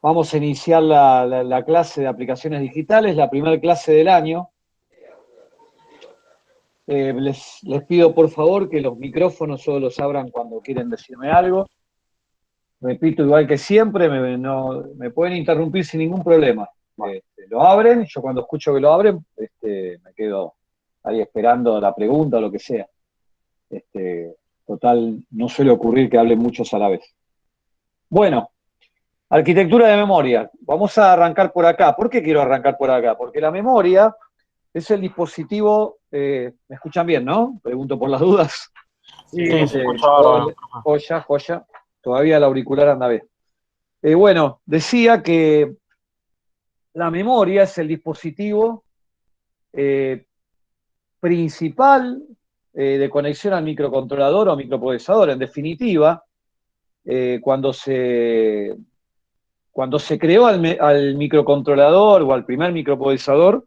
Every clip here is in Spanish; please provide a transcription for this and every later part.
Vamos a iniciar la clase de aplicaciones digitales, la primera clase del año. Les pido por favor que los micrófonos solo los abran cuando quieren decirme algo. Repito, igual que siempre, me pueden interrumpir sin ningún problema. Lo abren, yo cuando escucho que lo abren, me quedo ahí esperando la pregunta o lo que sea. Total, no suele ocurrir que hablen muchos a la vez. Bueno, arquitectura de memoria. Vamos a arrancar por acá. ¿Por qué quiero arrancar por acá? Porque la memoria es el dispositivo, ¿me escuchan bien, no? Pregunto por las dudas. Sí, Sí, se escucha bárbaro, profe. Joya, joya. Todavía el auricular anda bien. Bueno, decía que la memoria es el dispositivo eh, principal de conexión al microcontrolador o microprocesador. En definitiva, eh, cuando se, cuando se creó al microcontrolador o al primer microprocesador,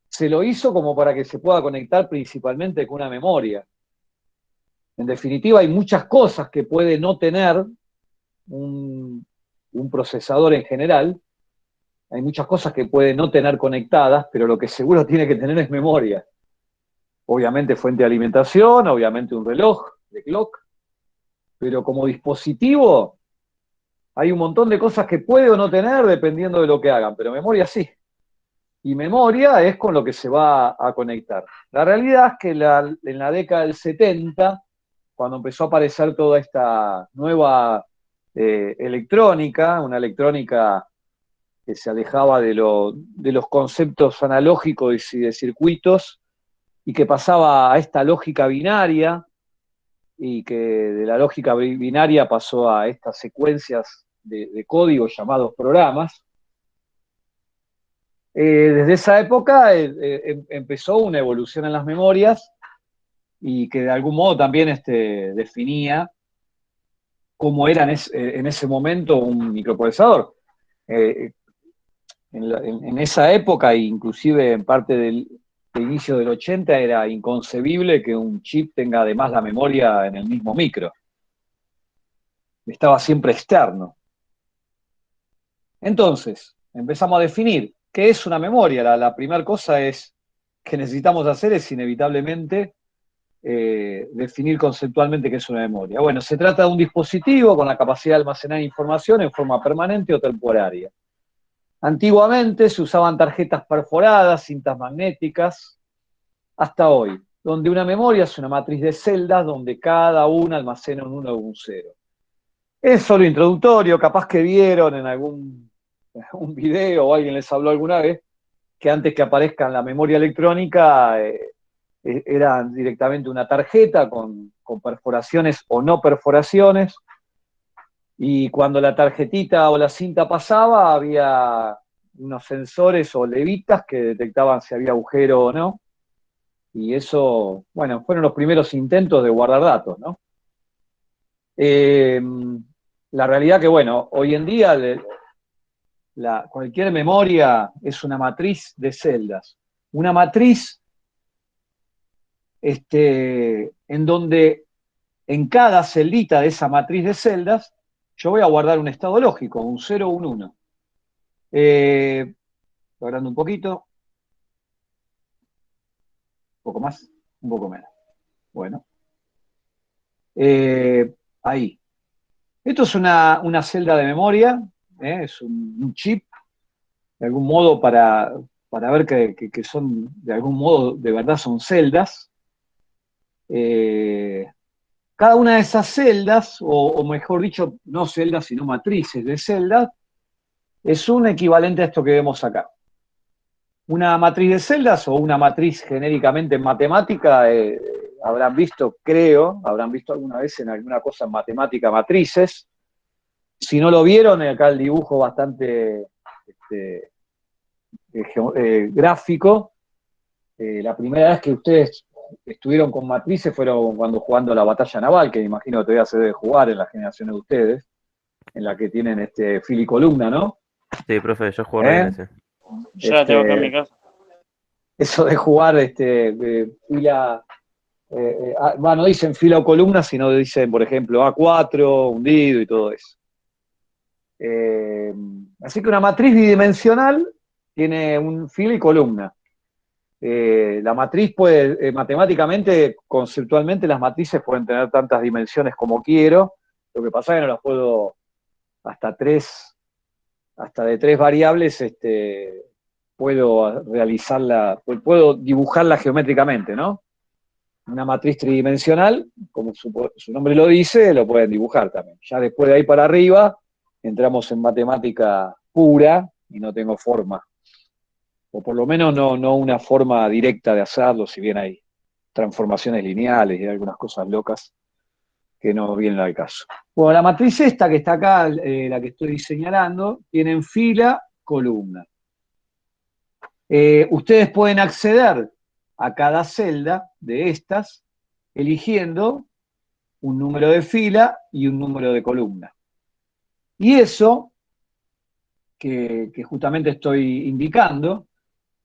se lo hizo como para que se pueda conectar principalmente con una memoria. En definitiva, hay muchas cosas que puede no tener un, un procesador en general, hay muchas cosas que puede no tener conectadas, pero lo que seguro tiene que tener es memoria. Obviamente fuente de alimentación, obviamente un reloj de clock, pero como dispositivo hay un montón de cosas que puede o no tener dependiendo de lo que hagan, pero memoria sí. Y memoria es con lo que se va a conectar. La realidad es que en la década del 70, cuando empezó a aparecer toda esta nueva electrónica, una electrónica que se alejaba de los conceptos analógicos y de circuitos, y que pasaba a esta lógica binaria, y que de la lógica binaria pasó a estas secuencias de código llamados programas. Desde esa época empezó una evolución en las memorias y que de algún modo también definía cómo era en ese momento un microprocesador. Eh, en esa época, inclusive en parte del inicio del 80, era inconcebible que un chip tenga además la memoria en el mismo micro. Estaba siempre externo. Entonces, empezamos a definir qué es una memoria. La primera cosa que necesitamos hacer es inevitablemente definir conceptualmente qué es una memoria. Bueno, se trata de un dispositivo con la capacidad de almacenar información en forma permanente o temporaria. Antiguamente se usaban tarjetas perforadas, cintas magnéticas, hasta hoy, donde una memoria es una matriz de celdas donde cada una almacena un 1 o un 0. Es solo introductorio, capaz que vieron en algún un video o alguien les habló alguna vez que antes que aparezca en la memoria electrónica era directamente una tarjeta con perforaciones o no perforaciones, y cuando la tarjetita o la cinta pasaba había unos sensores o levitas que detectaban si había agujero o no, y eso, bueno, fueron los primeros intentos de guardar datos, ¿no? Eh, la realidad que, bueno, hoy en día cualquier memoria es una matriz de celdas. Una matriz en donde en cada celdita de esa matriz de celdas yo voy a guardar un estado lógico, un 0 o un 1. Logrando un poquito, un poco más, un poco menos. Bueno, ahí. Esto es una celda de memoria, es un chip, de algún modo para ver que son, de algún modo, de verdad son celdas. Eh, Cada una de esas celdas, o mejor dicho, no celdas, sino matrices de celdas, es un equivalente a esto que vemos acá. Una matriz de celdas o una matriz genéricamente en matemática, habrán visto, creo, habrán visto alguna vez en alguna cosa en matemática matrices. Si no lo vieron, acá el dibujo bastante este, gráfico. La primera vez que ustedes estuvieron con matrices fueron cuando jugando la batalla naval, que me imagino que todavía se debe jugar en las generaciones de ustedes, en la que tienen fila y columna, ¿no? Sí, profe, yo juego re bien ¿Eh? ese. Yo la tengo acá en mi Este, casa. eso de jugar fila, bueno, no dicen fila o columna, sino dicen, por ejemplo, A4, hundido y todo eso. Eh, Así que una matriz bidimensional tiene un fila y columna. La matriz puede, matemáticamente, conceptualmente, las matrices pueden tener tantas dimensiones como quiero. Lo que pasa es que no las puedo, hasta de tres variables, puedo realizarla, puedo dibujarla geométricamente, ¿no? Una matriz tridimensional, como su nombre lo dice, lo pueden dibujar también. Ya después de ahí para arriba, entramos en matemática pura y no tengo forma. O por lo menos no una forma directa de hacerlo, si bien hay transformaciones lineales y algunas cosas locas que no vienen al caso. Bueno, la matriz esta que está acá, la que estoy señalando, tiene en fila, columna. Ustedes pueden acceder a cada celda de estas eligiendo un número de fila y un número de columna. Y eso, que justamente estoy indicando,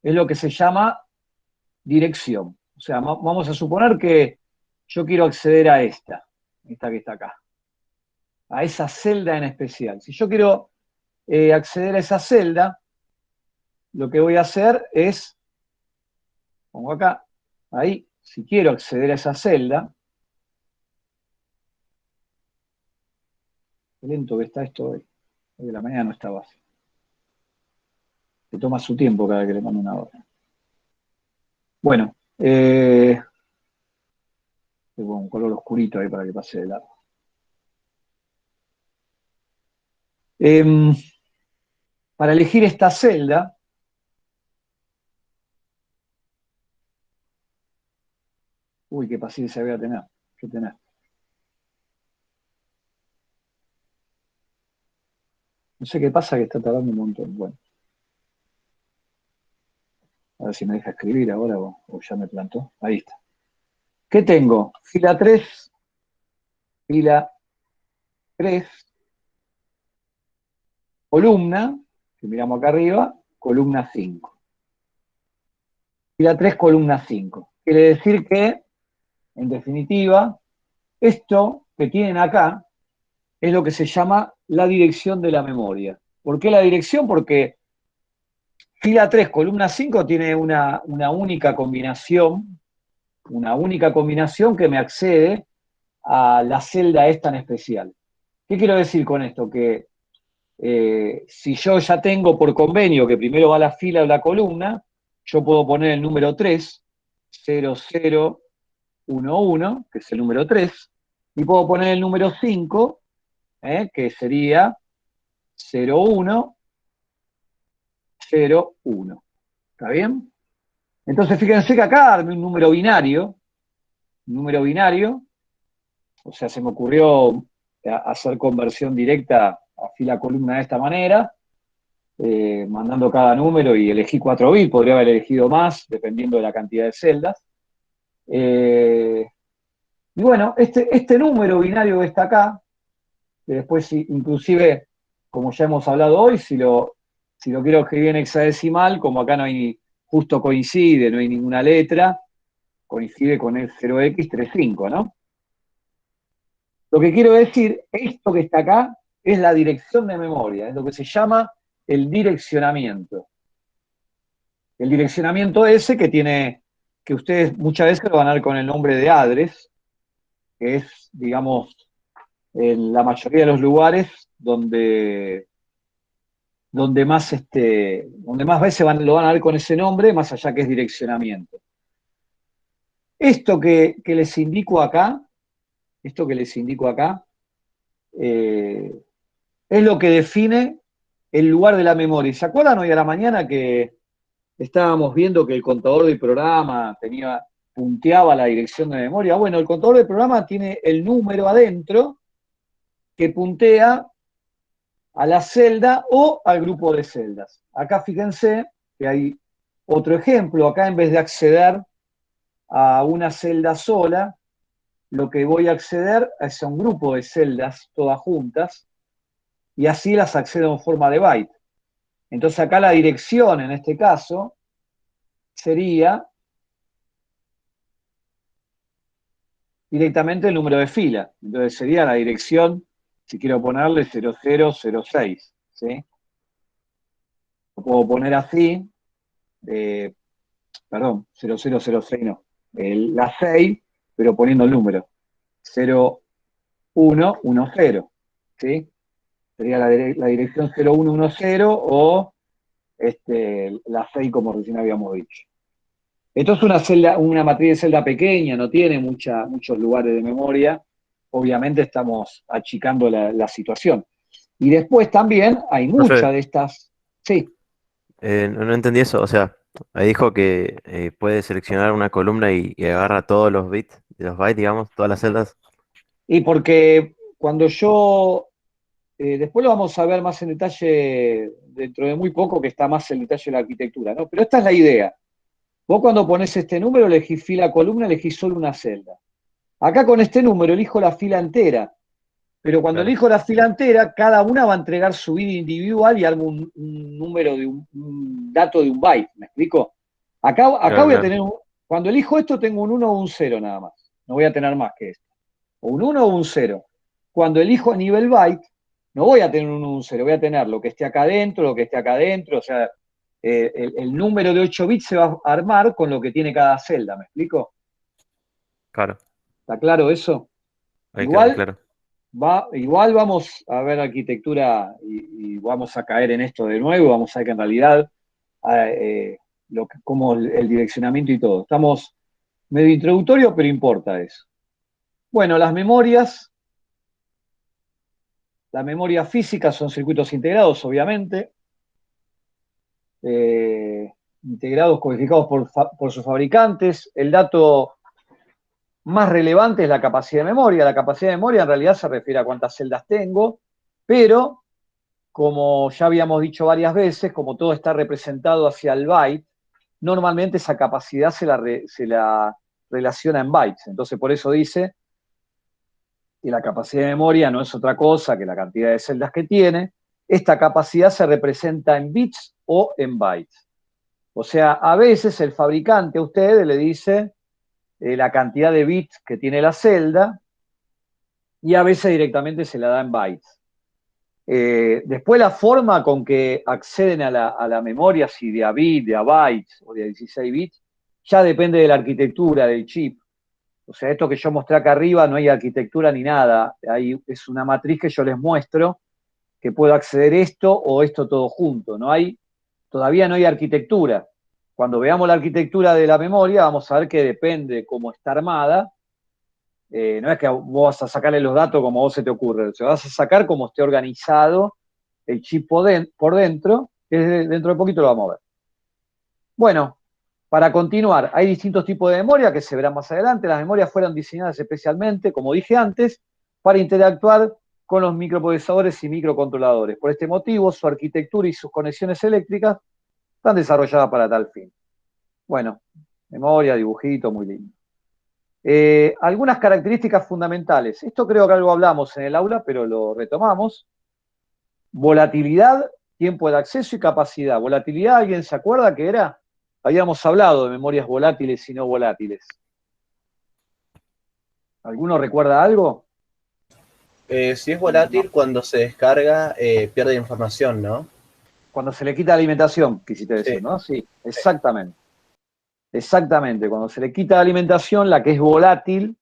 es lo que se llama dirección. O sea, vamos a suponer que yo quiero acceder a esta que está acá, a esa celda en especial. Si yo quiero acceder a esa celda, lo que voy a hacer es, pongo acá, ahí, si quiero acceder a esa celda, qué lento que está esto hoy. Hoy de la mañana no estaba así. Se toma su tiempo cada vez que le mando una hora. Bueno, pongo un color oscurito ahí para que pase de largo. Para elegir esta celda, uy, qué paciencia voy a tener. ¿Qué tener? No sé qué pasa, que está tardando un montón. Bueno, a ver si me deja escribir ahora o ya me plantó. Ahí está. ¿Qué tengo? Fila 3, fila 3, columna, que miramos acá arriba, columna 5. Fila 3, columna 5. Quiere decir que, en definitiva, esto que tienen acá es lo que se llama la dirección de la memoria. ¿Por qué la dirección? Porque fila 3, columna 5 tiene una única combinación que me accede a la celda esta en especial. ¿Qué quiero decir con esto? Que si yo ya tengo por convenio que primero va la fila o la columna, yo puedo poner el número 3, 0011, que es el número 3, y puedo poner el número 5, que sería 0101. ¿Está bien? Entonces fíjense que acá armé un número binario, o sea, se me ocurrió hacer conversión directa a fila columna de esta manera, mandando cada número y elegí 4 bits, podría haber elegido más, dependiendo de la cantidad de celdas. Y bueno, este número binario que está acá, que después inclusive, como ya hemos hablado hoy, si lo quiero escribir en hexadecimal, como acá no hay, justo coincide, no hay ninguna letra, coincide con el 0x35, ¿no? Lo que quiero decir, esto que está acá es la dirección de memoria, es lo que se llama el direccionamiento. El direccionamiento ese que ustedes muchas veces lo van a ver con el nombre de address, que es, digamos, en la mayoría de los lugares donde más veces lo van a ver con ese nombre, más allá que es direccionamiento. Esto que les indico acá, es lo que define el lugar de la memoria. ¿Se acuerdan hoy a la mañana que estábamos viendo que el contador del programa punteaba la dirección de memoria? Bueno, el contador del programa tiene el número adentro que puntea a la celda o al grupo de celdas. Acá fíjense que hay otro ejemplo. Acá, en vez de acceder a una celda sola, lo que voy a acceder es a un grupo de celdas todas juntas, y así las accedo en forma de byte. Entonces acá la dirección, en este caso, sería directamente el número de fila. Entonces sería la dirección, si quiero ponerle 0006, ¿sí? puedo poner así, perdón, 0006 no, la 6, pero poniendo el número, 0110, ¿sí? Sería la dirección 0110 o la 6 como recién habíamos dicho. Esto es una matriz de celda pequeña, no tiene muchos lugares de memoria. Obviamente estamos achicando la situación. Y después también hay Profe, muchas de estas. Sí, no entendí eso. O sea, ahí dijo que puede seleccionar una columna y agarra todos los bits de los bytes, digamos, todas las celdas. y porque cuando yo, después lo vamos a ver más en detalle dentro de muy poco, que está más en detalle de la arquitectura, ¿no? Pero esta es la idea. Vos cuando pones este número elegís fila columna, elegís solo una celda. Acá con este número elijo la fila entera, pero cuando Claro, elijo la fila entera, cada una va a entregar su bit individual y armo un número de un dato de un byte, ¿me explico? Acá claro, voy a claro. tener, cuando elijo esto tengo un 1 o un 0 nada más, no voy a tener más que esto, o un 1 o un 0. Cuando elijo a nivel byte, no voy a tener un 1 o un 0, voy a tener lo que esté acá adentro, lo que esté acá adentro, o sea, el número de 8 bits se va a armar con lo que tiene cada celda, ¿me explico? Claro, ¿Está claro eso? ahí queda más Igual claro. igual vamos a ver arquitectura y vamos a caer en esto de nuevo, vamos a ver que en realidad como el direccionamiento y todo. Estamos medio introductorio, pero importa eso. Bueno, las memorias físicas son circuitos integrados, obviamente, integrados, codificados por sus fabricantes. El dato más relevante es la capacidad de memoria. La capacidad de memoria en realidad se refiere a cuántas celdas tengo, pero como ya habíamos dicho varias veces, como todo está representado hacia el byte, normalmente esa capacidad se la relaciona en bytes. Entonces, por eso dice que la capacidad de memoria no es otra cosa que la cantidad de celdas que tiene. Esta capacidad se representa en bits o en bytes. O sea, a veces el fabricante a ustedes le dice la cantidad de bits que tiene la celda y a veces directamente se la da en bytes. Después la forma con que acceden a la memoria, si de a bit, de a bytes o de a 16 bits, ya depende de la arquitectura del chip. O sea, esto que yo mostré acá arriba no hay arquitectura ni nada. Es una matriz que yo les muestro que puedo acceder esto o esto todo junto. Todavía no hay arquitectura. Cuando veamos la arquitectura de la memoria, vamos a ver que depende de cómo está armada. No es que vos vas a sacarle los datos como vos se te ocurre, se vas a sacar como esté organizado el chip por dentro, que dentro de poquito lo vamos a ver. Bueno, para continuar, hay distintos tipos de memoria que se verán más adelante. Las memorias fueron diseñadas especialmente, como dije antes, para interactuar con los microprocesadores y microcontroladores. Por este motivo, su arquitectura y sus conexiones eléctricas están desarrolladas para tal fin. Bueno, memoria, dibujito, muy lindo. Algunas características fundamentales. Esto creo que algo hablamos en el aula, pero lo retomamos. Volatilidad, tiempo de acceso y capacidad. Volatilidad, ¿alguien se acuerda qué era? Habíamos hablado de memorias volátiles y no volátiles. ¿Alguno recuerda algo? Si es volátil, cuando se descarga, pierde información, ¿no? Cuando se le quita alimentación, quisiste Sí, decir, ¿no? Sí, sí. exactamente. Exactamente. Cuando se le quita la alimentación, la que es volátil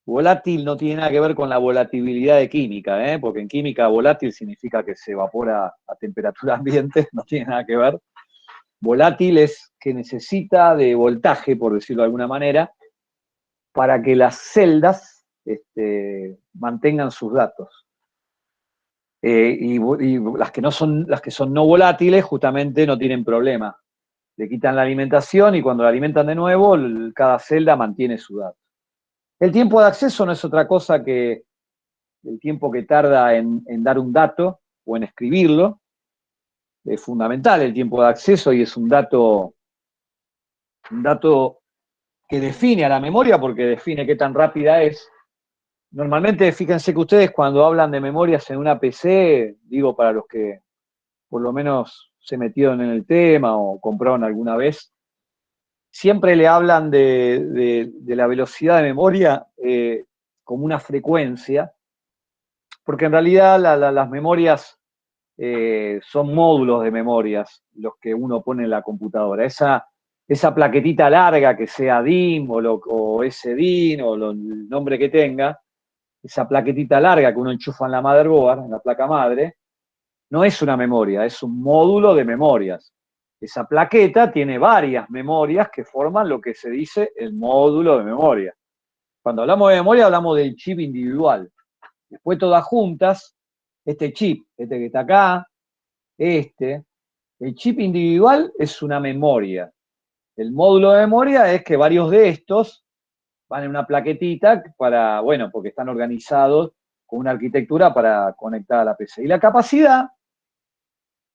no tiene nada que ver con la volatilidad de química, porque en química volátil significa que se evapora a temperatura ambiente, no tiene nada que ver. Volátil es que necesita de voltaje, por decirlo de alguna manera, para que las celdas mantengan sus datos. Y las que son no volátiles justamente no tienen problema. Le quitan la alimentación y cuando la alimentan de nuevo, cada celda mantiene su dato. El tiempo de acceso no es otra cosa que el tiempo que tarda en dar un dato o en escribirlo. Es fundamental el tiempo de acceso y es un dato que define a la memoria porque define qué tan rápida es. Normalmente, fíjense que ustedes cuando hablan de memorias en una PC, digo para los que por lo menos se metieron en el tema o compraron alguna vez, siempre le hablan de la velocidad de memoria como una frecuencia, porque en realidad las memorias son módulos de memorias los que uno pone en la computadora. Esa plaquetita larga, que sea DIM o SDIN o el nombre que tenga, esa plaquetita larga que uno enchufa en la motherboard, en la placa madre, no es una memoria, es un módulo de memorias. Esa plaqueta tiene varias memorias que forman lo que se dice el módulo de memoria. Cuando hablamos de memoria, hablamos del chip individual. Después todas juntas, este chip, este que está acá, el chip individual es una memoria. El módulo de memoria es que varios de estos van en una plaquetita para, bueno, porque están organizados con una arquitectura para conectar a la PC. Y la capacidad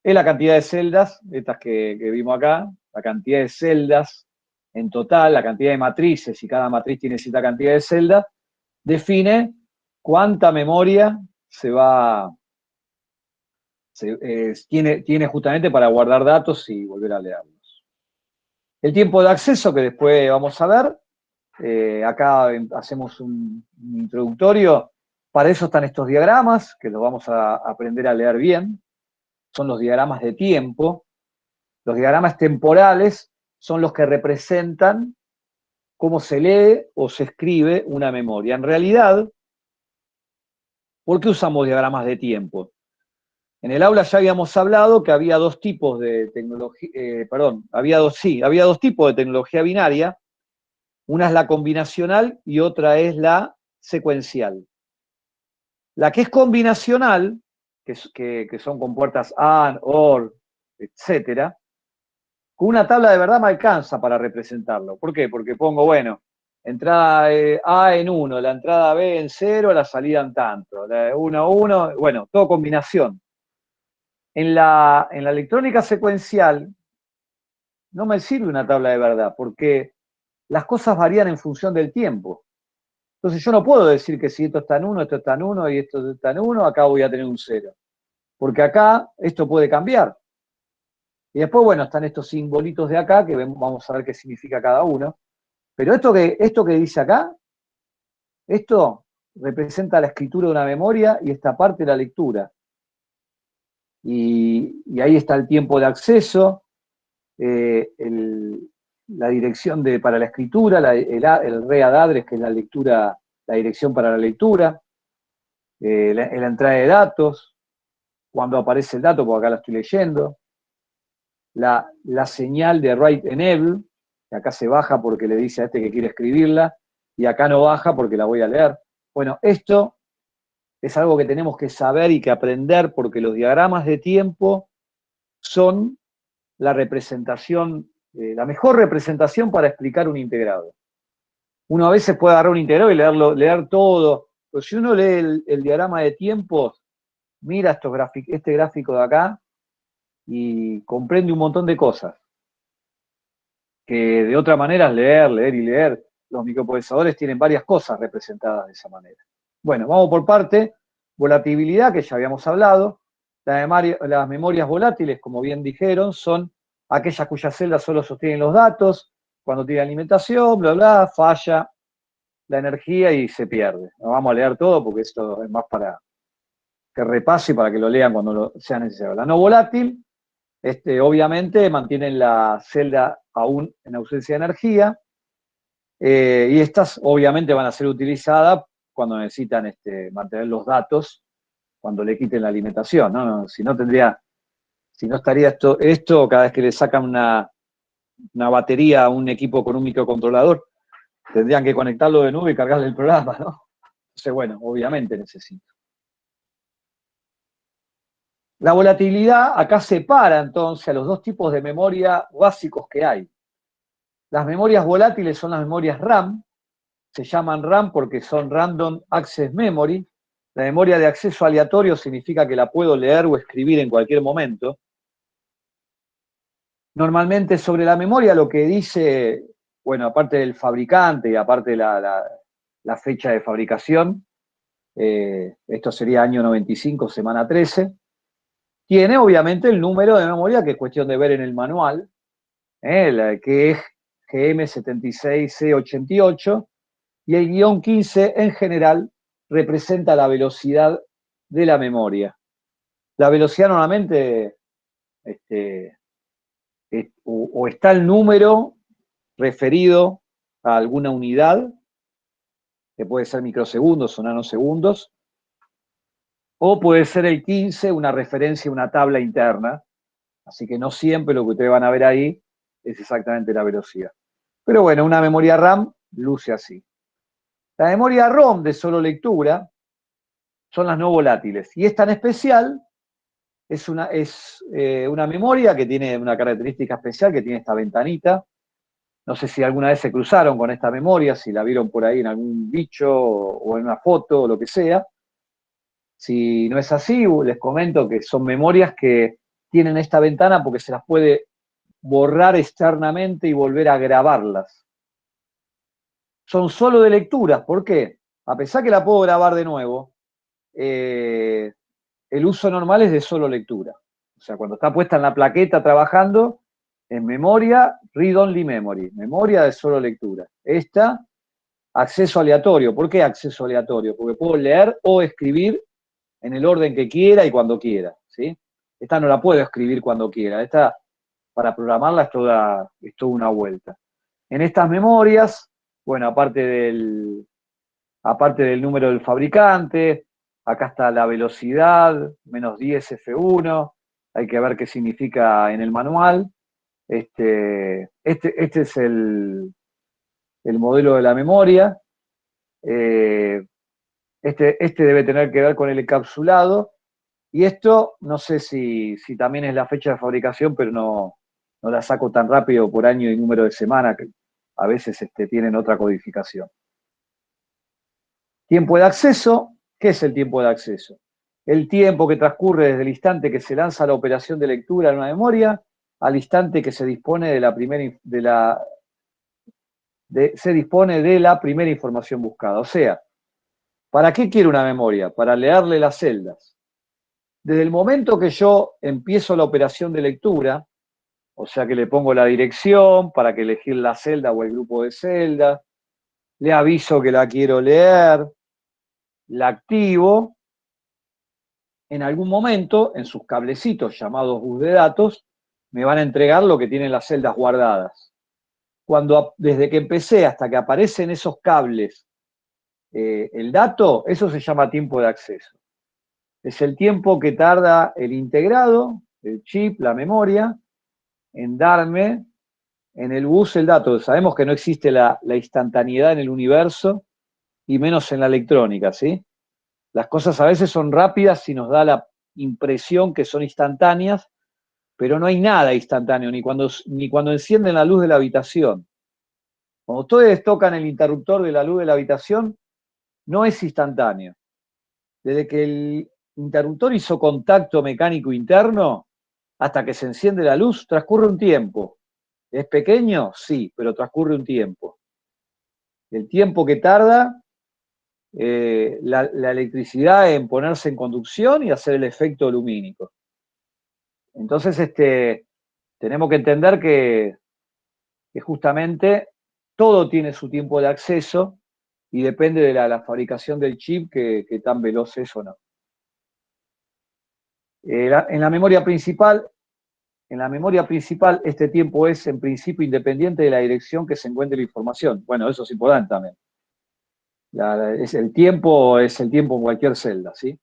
es la cantidad de celdas, estas que vimos acá, la cantidad de celdas en total, la cantidad de matrices, y cada matriz tiene cierta cantidad de celdas, define cuánta memoria tiene justamente para guardar datos y volver a leerlos. El tiempo de acceso, que después vamos a ver, acá hacemos un introductorio. Para eso están estos diagramas, que los vamos a aprender a leer bien. Son los diagramas de tiempo. Los diagramas temporales son los que representan cómo se lee o se escribe una memoria. En realidad, ¿por qué usamos diagramas de tiempo? En el aula ya habíamos hablado que había dos tipos de tecnología, había dos tipos de tecnología binaria. Una es la combinacional y otra es la secuencial. La que es combinacional, que son compuertas AND, OR, etcétera, con una tabla de verdad me alcanza para representarlo. ¿Por qué? Porque pongo, bueno, entrada A en 1, la entrada B en 0, la salida en tanto, la 1, 1, bueno, todo combinación. En la electrónica secuencial no me sirve una tabla de verdad, porque las cosas varían en función del tiempo. Entonces yo no puedo decir que si esto está en 1, esto está en 1 y esto está en 1, acá voy a tener un 0. Porque acá esto puede cambiar. Y después, bueno, están estos simbolitos de acá, que vamos a ver qué significa cada uno. Pero esto que dice acá, esto representa la escritura de una memoria y esta parte la lectura. Y ahí está el tiempo de acceso, la dirección para la escritura, el read address, que es la lectura, la dirección para la lectura, la entrada de datos, cuando aparece el dato, porque acá la estoy leyendo, la señal de write enable, que acá se baja porque le dice a este que quiere escribirla, y acá no baja porque la voy a leer. Bueno, esto es algo que tenemos que saber y que aprender, porque los diagramas de tiempo son la representación, la mejor representación para explicar un integrado. Uno a veces puede agarrar un integrado y leer todo, pero si uno lee el diagrama de tiempos, mira este gráfico de acá y comprende un montón de cosas que de otra manera es leer y leer. Los microprocesadores tienen varias cosas representadas de esa manera. Bueno, vamos por parte. Volatilidad, que ya habíamos hablado. Las memorias volátiles, como bien dijeron, son aquellas cuyas celdas solo sostienen los datos. Cuando tiene alimentación, bla, bla, falla la energía y se pierde. No vamos a leer todo porque esto es más para que repase y para que lo lean cuando sea necesario. La no volátil, obviamente mantienen la celda aún en ausencia de energía, y estas obviamente van a ser utilizadas cuando necesitan mantener los datos, cuando le quiten la alimentación, ¿no? Si no estaría esto cada vez que le sacan una batería a un equipo con un microcontrolador, tendrían que conectarlo de nuevo y cargarle el programa, ¿no? Entonces, bueno, obviamente necesito. La volatilidad acá separa entonces a los dos tipos de memoria básicos que hay. Las memorias volátiles son las memorias RAM, se llaman RAM porque son Random Access Memory. La memoria de acceso aleatorio significa que la puedo leer o escribir en cualquier momento. Normalmente sobre la memoria lo que dice, bueno, aparte del fabricante y aparte de la fecha de fabricación, esto sería año 95, semana 13, tiene obviamente el número de memoria, que es cuestión de ver en el manual, que es GM76C88, y el guión 15 en general representa la velocidad de la memoria. La velocidad normalmente o está el número referido a alguna unidad, que puede ser microsegundos o nanosegundos, o puede ser el 15, una referencia a una tabla interna. Así que no siempre lo que ustedes van a ver ahí es exactamente la velocidad. Pero bueno, una memoria RAM luce así. La memoria ROM de solo lectura son las no volátiles. Y esta en especial es una memoria que tiene una característica especial, que tiene esta ventanita. No sé si alguna vez se cruzaron con esta memoria, si la vieron por ahí en algún bicho o en una foto o lo que sea. Si no es así, les comento que son memorias que tienen esta ventana porque se las puede borrar externamente y volver a grabarlas. Son solo de lecturas, ¿por qué? A pesar que la puedo grabar de nuevo, el uso normal es de solo lectura. O sea, cuando está puesta en la plaqueta trabajando, en memoria, read-only memory, memoria de solo lectura. Esta, acceso aleatorio. ¿Por qué acceso aleatorio? Porque puedo leer o escribir en el orden que quiera y cuando quiera, ¿sí? Esta no la puedo escribir cuando quiera. Esta, para programarla, es toda una vuelta. En estas memorias, bueno, aparte del número del fabricante, acá está la velocidad, menos 10 F1, hay que ver qué significa en el manual. Este es el modelo de la memoria. Este debe tener que ver con el encapsulado. Y esto, no sé si también es la fecha de fabricación, pero no la saco tan rápido por año y número de semana, que a veces tienen otra codificación. Tiempo de acceso. ¿Qué es el tiempo de acceso? El tiempo que transcurre desde el instante que se lanza la operación de lectura en una memoria al instante que se dispone de la primera información buscada. O sea, ¿para qué quiero una memoria? Para leerle las celdas. Desde el momento que yo empiezo la operación de lectura, o sea que le pongo la dirección para que elegir la celda o el grupo de celdas, le aviso que la quiero leer, la activo, en algún momento, en sus cablecitos llamados bus de datos, me van a entregar lo que tienen las celdas guardadas. Desde que empecé hasta que aparecen esos cables el dato, eso se llama tiempo de acceso. Es el tiempo que tarda el integrado, el chip, la memoria, en darme en el bus el dato. Sabemos que no existe la instantaneidad en el universo y menos en la electrónica, ¿sí? Las cosas a veces son rápidas y nos da la impresión que son instantáneas, pero no hay nada instantáneo, ni cuando encienden la luz de la habitación. Cuando ustedes tocan el interruptor de la luz de la habitación, no es instantáneo. Desde que el interruptor hizo contacto mecánico interno hasta que se enciende la luz, transcurre un tiempo. ¿Es pequeño? Sí, pero transcurre un tiempo. El tiempo que tarda la electricidad en ponerse en conducción y hacer el efecto lumínico. Entonces, tenemos que entender que justamente todo tiene su tiempo de acceso y depende de la fabricación del chip que tan veloz es o no. En la memoria principal, este tiempo es en principio independiente de la dirección que se encuentre la información. Bueno, eso es importante también. El tiempo es el tiempo en cualquier celda, ¿sí?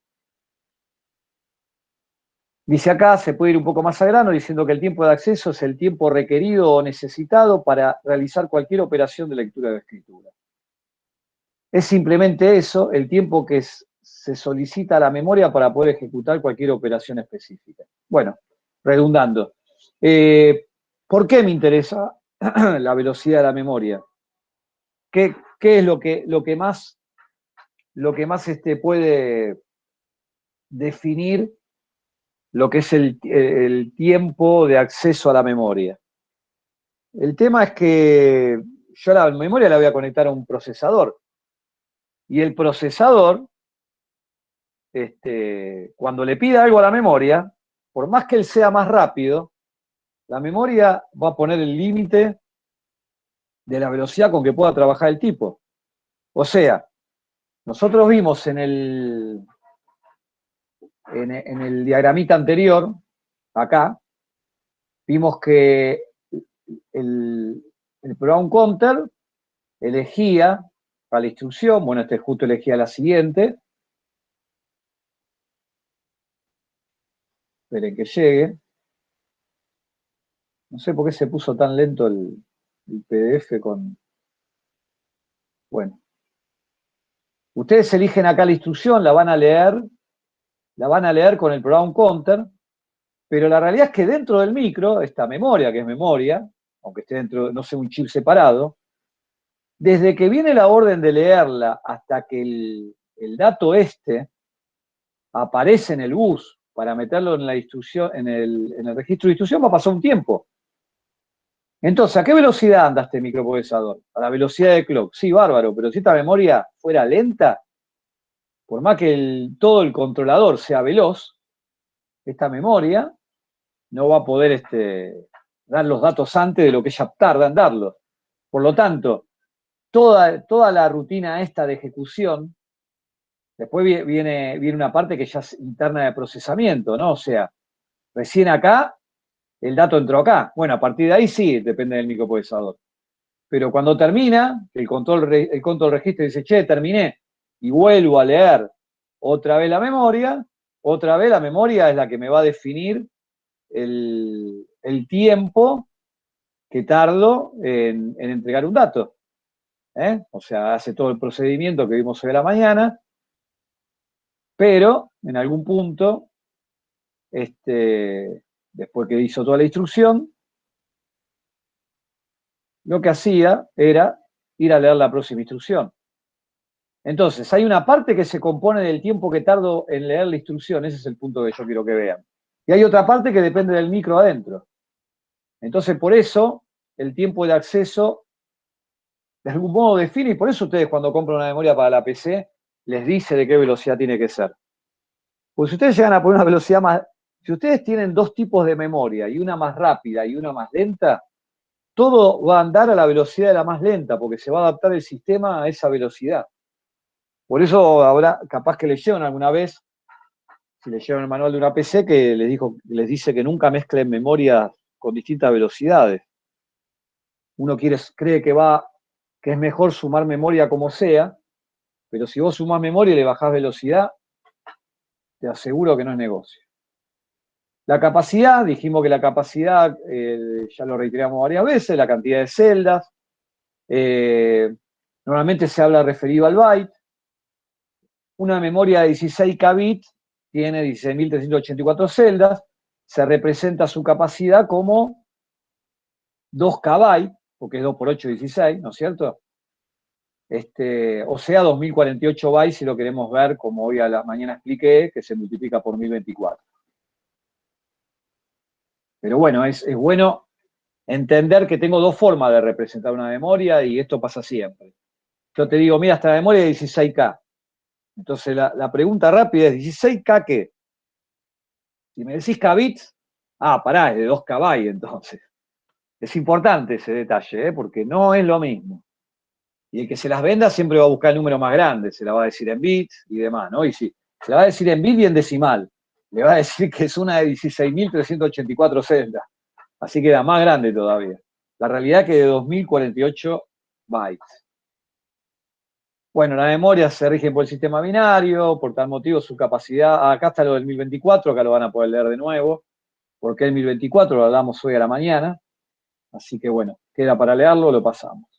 Dice acá, se puede ir un poco más a grano, diciendo que el tiempo de acceso es el tiempo requerido o necesitado para realizar cualquier operación de lectura o escritura. Es simplemente eso, el tiempo que se solicita a la memoria para poder ejecutar cualquier operación específica. Bueno, redundando. ¿Por qué me interesa la velocidad de la memoria? ¿Qué es lo que más puede definir lo que es el tiempo de acceso a la memoria? El tema es que yo la memoria la voy a conectar a un procesador. Y el procesador, cuando le pida algo a la memoria, por más que él sea más rápido, la memoria va a poner el límite de la velocidad con que pueda trabajar el tipo. O sea, nosotros vimos en el diagramita anterior, acá, vimos que el program counter elegía a la instrucción, bueno, este justo elegía la siguiente. Esperen que llegue. No sé por qué se puso tan lento el PDF con... Bueno. Ustedes eligen acá la instrucción, la van a leer con el program counter, pero la realidad es que dentro del micro, esta memoria, que es memoria, aunque esté dentro, no sé, un chip separado, desde que viene la orden de leerla hasta que el dato aparece en el bus para meterlo en la instrucción, en el registro de instrucción, va a pasar un tiempo. Entonces, ¿a qué velocidad anda este microprocesador? A la velocidad de clock. Sí, bárbaro, pero si esta memoria fuera lenta, por más que todo el controlador sea veloz, esta memoria no va a poder dar los datos antes de lo que ella tarda en darlos. Por lo tanto, toda la rutina esta de ejecución, después viene una parte que ya es interna de procesamiento, ¿no? O sea, recién acá, el dato entró acá. Bueno, a partir de ahí sí, depende del microprocesador. Pero cuando termina, el control registro dice, che, terminé, y vuelvo a leer otra vez la memoria es la que me va a definir el tiempo que tardo en entregar un dato. O sea, hace todo el procedimiento que vimos hoy a la mañana, pero en algún punto, después que hizo toda la instrucción, lo que hacía era ir a leer la próxima instrucción. Entonces, hay una parte que se compone del tiempo que tardo en leer la instrucción, ese es el punto que yo quiero que vean. Y hay otra parte que depende del micro adentro. Entonces, por eso, el tiempo de acceso, de algún modo define, y por eso ustedes cuando compran una memoria para la PC, les dice de qué velocidad tiene que ser. Porque si ustedes llegan a poner una velocidad más, si ustedes tienen dos tipos de memoria, y una más rápida y una más lenta, todo va a andar a la velocidad de la más lenta, porque se va a adaptar el sistema a esa velocidad. Por eso habrá, capaz que leyeron alguna vez, si leyeron el manual de una PC, que les dice que nunca mezclen memorias con distintas velocidades. Uno cree que es mejor sumar memoria como sea, pero si vos sumás memoria y le bajás velocidad, te aseguro que no es negocio. La capacidad, dijimos que la capacidad, ya lo reiteramos varias veces, la cantidad de celdas. Normalmente se habla referido al byte. Una memoria de 16K bits tiene 16.384 celdas, se representa su capacidad como 2K bytes, porque es 2 por 8, 16, ¿no es cierto? O sea, 2048 bytes si lo queremos ver, como hoy a la mañana expliqué, que se multiplica por 1024. Pero bueno, es bueno entender que tengo dos formas de representar una memoria y esto pasa siempre. Yo te digo, mira, esta memoria es 16K. Entonces la pregunta rápida es, ¿16K qué? Si me decís K bits, pará, es de 2K bytes entonces. Es importante ese detalle, porque no es lo mismo. Y el que se las venda siempre va a buscar el número más grande, se la va a decir en bits y demás, ¿no? Y si se la va a decir en bits y en decimal, le va a decir que es una de 16.384 celdas. Así queda más grande todavía. La realidad es que de 2048 bytes. Bueno, la memoria se rige por el sistema binario, por tal motivo su capacidad, acá está lo del 1024, acá lo van a poder leer de nuevo, porque el 1024 lo hablamos hoy a la mañana, así que bueno, queda para leerlo, lo pasamos.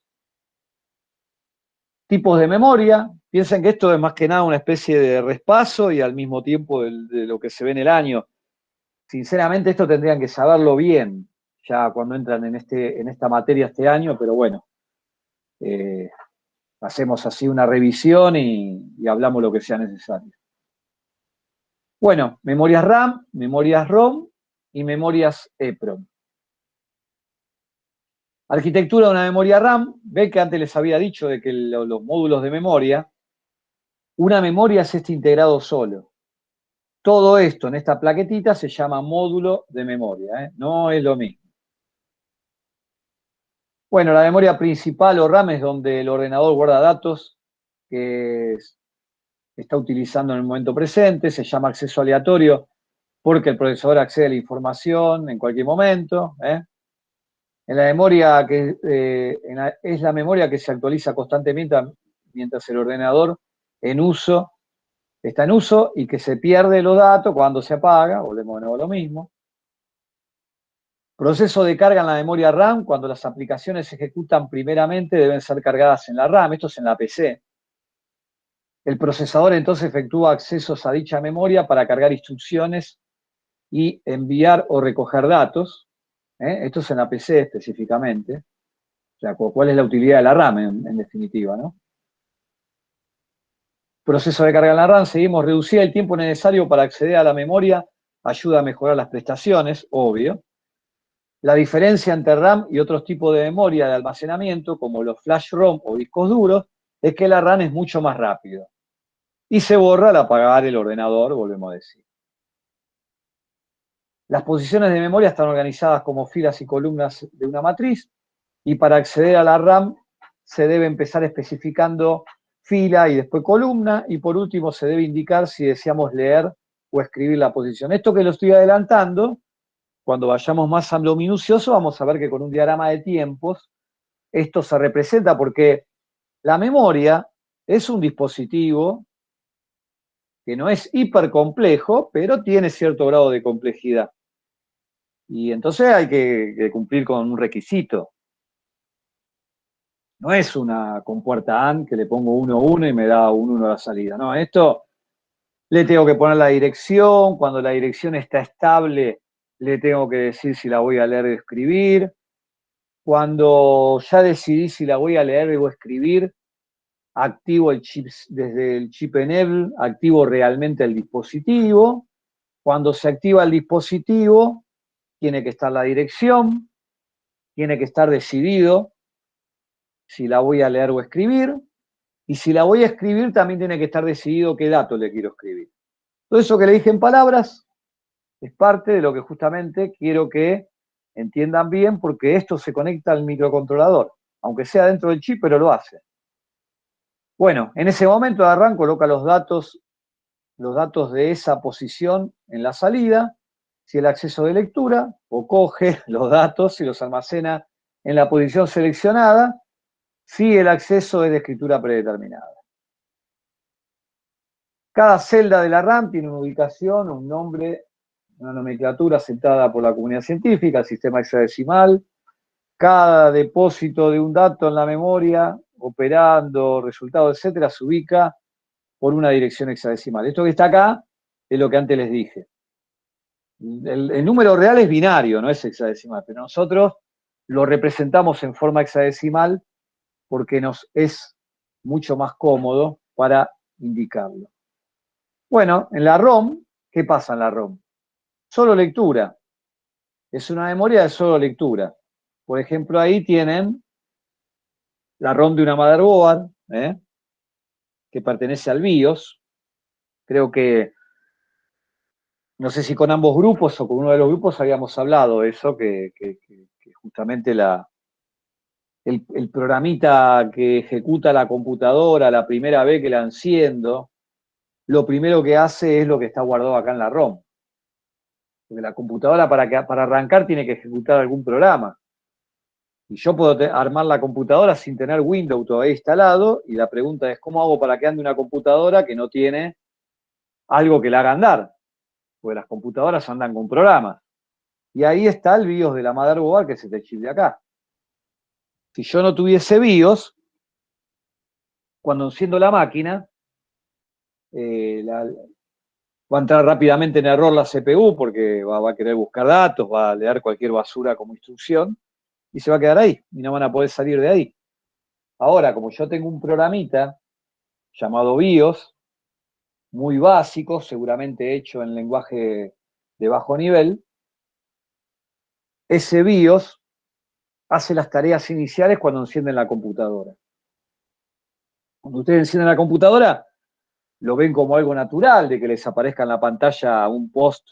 Tipos de memoria, piensen que esto es más que nada una especie de repaso y al mismo tiempo de lo que se ve en el año. Sinceramente esto tendrían que saberlo bien, ya cuando entran en esta materia este año, pero bueno, hacemos así una revisión y hablamos lo que sea necesario. Bueno, memorias RAM, memorias ROM y memorias EPROM. Arquitectura de una memoria RAM, ve que antes les había dicho de que los módulos de memoria, una memoria es integrado solo. Todo esto en esta plaquetita se llama módulo de memoria, no es lo mismo. Bueno, la memoria principal o RAM es donde el ordenador guarda datos, que está utilizando en el momento presente, se llama acceso aleatorio porque el procesador accede a la información en cualquier momento. En la memoria es la memoria que se actualiza constantemente mientras el ordenador en uso está en uso y que se pierde los datos cuando se apaga, volvemos de nuevo a lo mismo. Proceso de carga en la memoria RAM, cuando las aplicaciones se ejecutan primeramente deben ser cargadas en la RAM, esto es en la PC. El procesador entonces efectúa accesos a dicha memoria para cargar instrucciones y enviar o recoger datos. Esto es en la PC específicamente. O sea, ¿cuál es la utilidad de la RAM en definitiva, ¿no? Proceso de carga en la RAM, seguimos, reducir el tiempo necesario para acceder a la memoria ayuda a mejorar las prestaciones, obvio. La diferencia entre RAM y otros tipos de memoria de almacenamiento, como los flash ROM o discos duros, es que la RAM es mucho más rápido. Y se borra al apagar el ordenador, volvemos a decir. Las posiciones de memoria están organizadas como filas y columnas de una matriz, y para acceder a la RAM se debe empezar especificando fila y después columna, y por último se debe indicar si deseamos leer o escribir la posición. Esto que lo estoy adelantando, cuando vayamos más a lo minucioso, vamos a ver que con un diagrama de tiempos esto se representa porque la memoria es un dispositivo que no es hipercomplejo, pero tiene cierto grado de complejidad. Y entonces hay que cumplir con un requisito. No es una compuerta AND que le pongo 1, 1 y me da un 1 a la salida. No, esto le tengo que poner la dirección. Cuando la dirección está estable, le tengo que decir si la voy a leer o escribir. Cuando ya decidí si la voy a leer o escribir, activo el chip desde el chip enable, activo realmente el dispositivo. Cuando se activa el dispositivo, tiene que estar la dirección, tiene que estar decidido si la voy a leer o escribir, y si la voy a escribir también tiene que estar decidido qué dato le quiero escribir. Todo eso que le dije en palabras es parte de lo que justamente quiero que entiendan bien, porque esto se conecta al microcontrolador, aunque sea dentro del chip, pero lo hace. Bueno, en ese momento Arran coloca los datos de esa posición en la salida, si el acceso de lectura, o coge los datos y los almacena en la posición seleccionada, si el acceso es de escritura predeterminada. Cada celda de la RAM tiene una ubicación, un nombre, una nomenclatura aceptada por la comunidad científica, el sistema hexadecimal. Cada depósito de un dato en la memoria, operando, resultados, etcétera, se ubica por una dirección hexadecimal. Esto que está acá es lo que antes les dije. El número real es binario, no es hexadecimal, pero nosotros lo representamos en forma hexadecimal porque nos es mucho más cómodo para indicarlo. Bueno, en la ROM, ¿qué pasa en la ROM? Solo lectura. Es una memoria de solo lectura. Por ejemplo, ahí tienen la ROM de una motherboard, que pertenece al BIOS. Creo que, no sé si con ambos grupos o con uno de los grupos habíamos hablado de eso, que justamente el programita que ejecuta la computadora la primera vez que la enciendo, lo primero que hace es lo que está guardado acá en la ROM. Porque la computadora para arrancar tiene que ejecutar algún programa. Y yo puedo armar la computadora sin tener Windows todavía instalado, y la pregunta es, ¿cómo hago para que ande una computadora que no tiene algo que la haga andar? Porque las computadoras andan con programas. Y ahí está el BIOS de la motherboard, que es este chip de acá. Si yo no tuviese BIOS, cuando enciendo la máquina, va a entrar rápidamente en error la CPU porque va a querer buscar datos, va a leer cualquier basura como instrucción y se va a quedar ahí y no van a poder salir de ahí. Ahora, como yo tengo un programita llamado BIOS, muy básico, seguramente hecho en lenguaje de bajo nivel, ese BIOS hace las tareas iniciales cuando encienden la computadora. Cuando ustedes encienden la computadora, lo ven como algo natural, de que les aparezca en la pantalla un post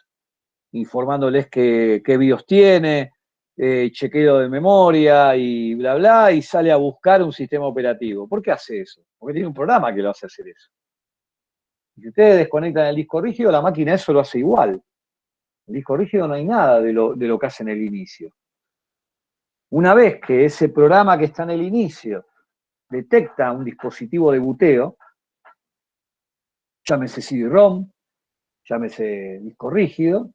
informándoles qué BIOS tiene, chequeo de memoria y bla, bla, y sale a buscar un sistema operativo. ¿Por qué hace eso? Porque tiene un programa que lo hace hacer eso. Y si ustedes desconectan el disco rígido, la máquina eso lo hace igual. El disco rígido no hay nada de lo que hace en el inicio. Una vez que ese programa que está en el inicio detecta un dispositivo de buteo, llámese CD-ROM, llámese disco rígido,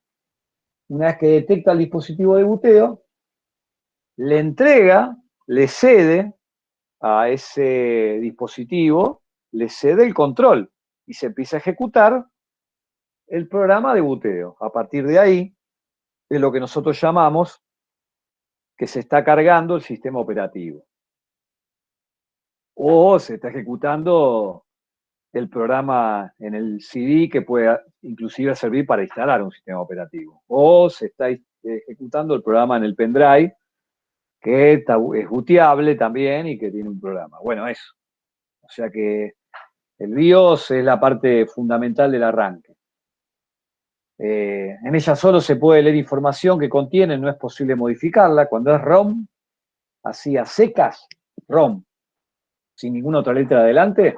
una vez que detecta el dispositivo de buteo, le entrega, le cede a ese dispositivo, le cede el control y se empieza a ejecutar el programa de buteo. A partir de ahí es lo que nosotros llamamos que se está cargando el sistema operativo. O se está ejecutando el programa en el CD que puede inclusive servir para instalar un sistema operativo. O se está ejecutando el programa en el pendrive que es booteable también y que tiene un programa. Bueno, eso. O sea que el BIOS es la parte fundamental del arranque. En ella solo se puede leer información que contiene, no es posible modificarla. Cuando es ROM, así a secas, ROM, sin ninguna otra letra adelante,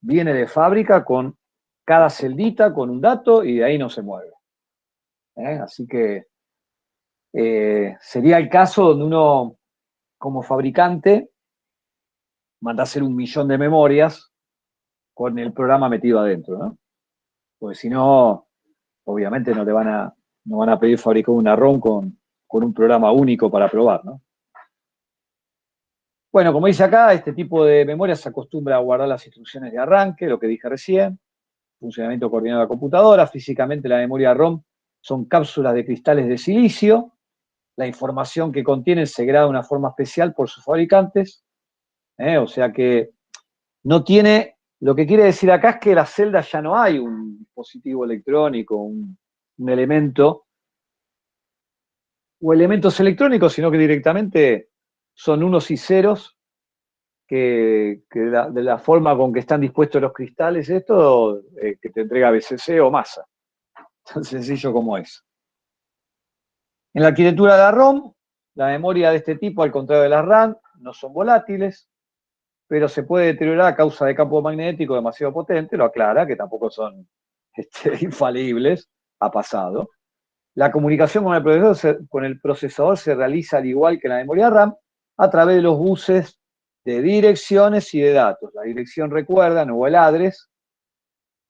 viene de fábrica con cada celdita, con un dato y de ahí no se mueve. Así que sería el caso donde uno, como fabricante, manda a hacer 1.000.000 de memorias con el programa metido adentro, ¿no? Porque si no, obviamente no van a pedir fabricar una ROM con un programa único para probar, ¿no? Bueno, como dice acá, este tipo de memoria se acostumbra a guardar las instrucciones de arranque, lo que dije recién, funcionamiento coordinado de la computadora. Físicamente la memoria ROM son cápsulas de cristales de silicio. La información que contienen se graba de una forma especial por sus fabricantes. O sea que no tiene, lo que quiere decir acá es que en la celda ya no hay un dispositivo electrónico, un elemento, o elementos electrónicos, sino que directamente son unos y ceros que de la forma con que están dispuestos los cristales, esto que te entrega BCC o masa. Tan sencillo como es. En la arquitectura de la ROM, la memoria de este tipo, al contrario de las RAM, no son volátiles, pero se puede deteriorar a causa de campo magnético demasiado potente, lo aclara, que tampoco son infalibles, ha pasado. La comunicación con el procesador se realiza al igual que en la memoria RAM, a través de los buses de direcciones y de datos. La dirección, recuerdan, o el address,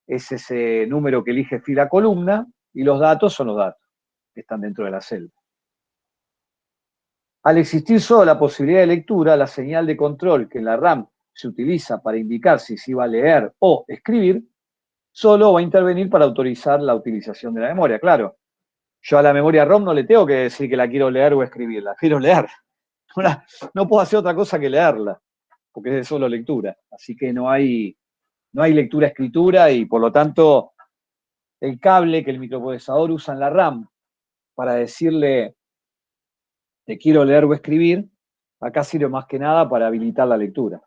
es ese número que elige fila columna, y los datos son los datos que están dentro de la celda. Al existir solo la posibilidad de lectura, la señal de control que en la RAM se utiliza para indicar si se iba a leer o escribir, solo va a intervenir para autorizar la utilización de la memoria. Claro, yo a la memoria ROM no le tengo que decir que la quiero leer o escribir, la quiero leer. No puedo hacer otra cosa que leerla, porque es solo lectura. Así que no hay lectura-escritura y por lo tanto el cable que el microprocesador usa en la RAM para decirle te quiero leer o escribir, acá sirve más que nada para habilitar la lectura,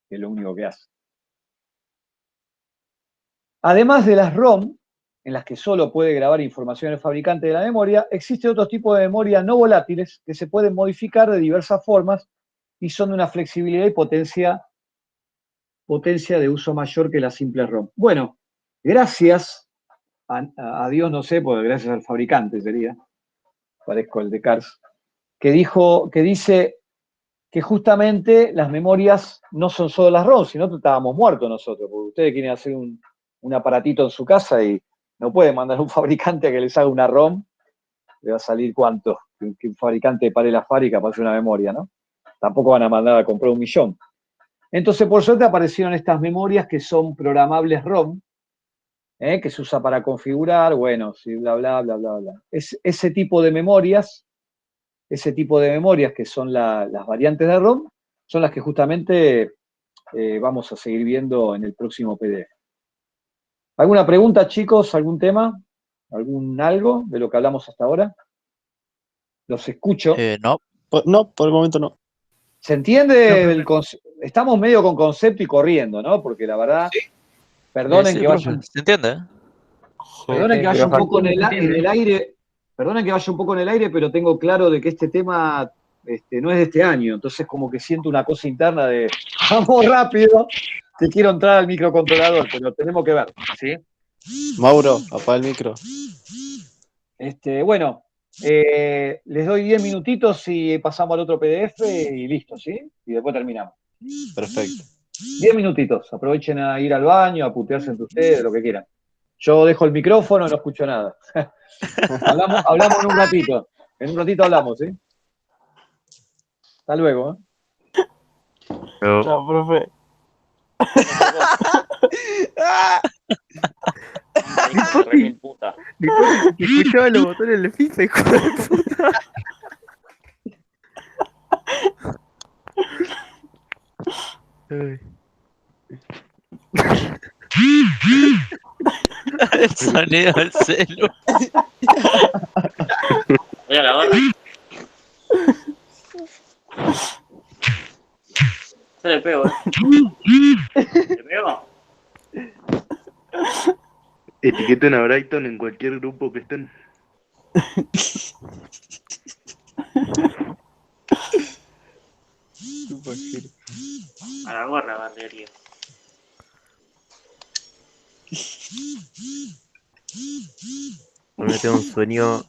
que es lo único que hace. Además de las ROM, en las que solo puede grabar información el fabricante de la memoria, existe otro tipo de memoria no volátiles que se pueden modificar de diversas formas y son de una flexibilidad y potencia de uso mayor que las simples ROM. Bueno, gracias a Dios, no sé, porque gracias al fabricante sería, parezco el de Cars, que dice que justamente las memorias no son solo las ROM, sino que estábamos muertos nosotros, porque ustedes quieren hacer un aparatito en su casa y no pueden mandar a un fabricante a que les haga una ROM, le va a salir cuánto, que un fabricante pare la fábrica para hacer una memoria, ¿no? Tampoco van a mandar a comprar 1.000.000. Entonces, por suerte, aparecieron estas memorias que son programables ROM, que se usa para configurar, bueno, sí, bla, bla, bla, bla, bla. Ese tipo de memorias que son las variantes de ROM, son las que justamente vamos a seguir viendo en el próximo PDF. ¿Alguna pregunta, chicos? ¿Algún tema? ¿Algún algo de lo que hablamos hasta ahora? Los escucho. No, no, por el momento no. ¿Se entiende? Estamos medio con concepto y corriendo, ¿no? Porque la verdad, perdonen Sí, que profe, vaya, ¿se entiende? perdonen que vaya un poco en el aire, perdonen que vaya un poco en el aire, pero tengo claro de que este tema no es de este año, entonces como que siento una cosa interna de vamos rápido, te quiero entrar al microcontrolador, pero tenemos que ver, ¿sí? Mauro, apaga el micro. Bueno, les doy 10 minutitos y pasamos al otro PDF y listo, ¿sí? Y después terminamos. Perfecto. 10 minutitos, aprovechen a ir al baño, a putearse entre ustedes, lo que quieran. Yo dejo el micrófono, no escucho nada. hablamos en un ratito. En un ratito hablamos, ¿sí? Hasta luego, ¿eh? Pero, Chao, profe. Re mil puta. Nipote, te escuchaba los botones del FIFA, hijo de puta. Ay. El sonido del celu. Voy a la barra. Se le pego, ¿Le pego? Etiqueten a Brighton en cualquier grupo que estén. A la gorra, barbería. Me tengo un sueño.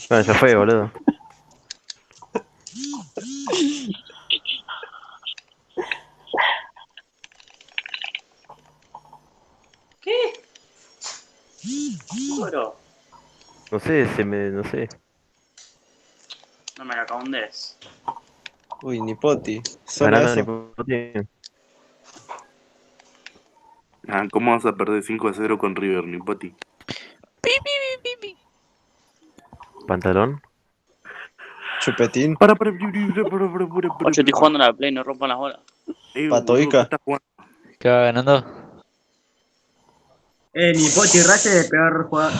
Bueno, ya fue, boludo. ¿Qué? Oro. No sé, no sé. No me la condes. Uy, Nipoti. Solo Ganando eso. Nipote. Ah, ¿cómo vas a perder 5-0 con River, Nipoti? Pantalón. Chupetín. Para. 8 estoy jugando a la Play, no rompan las bolas. Patoica. Estás jugando. ¿Qué va ganando? Ni Pochi Rache de peor jugador.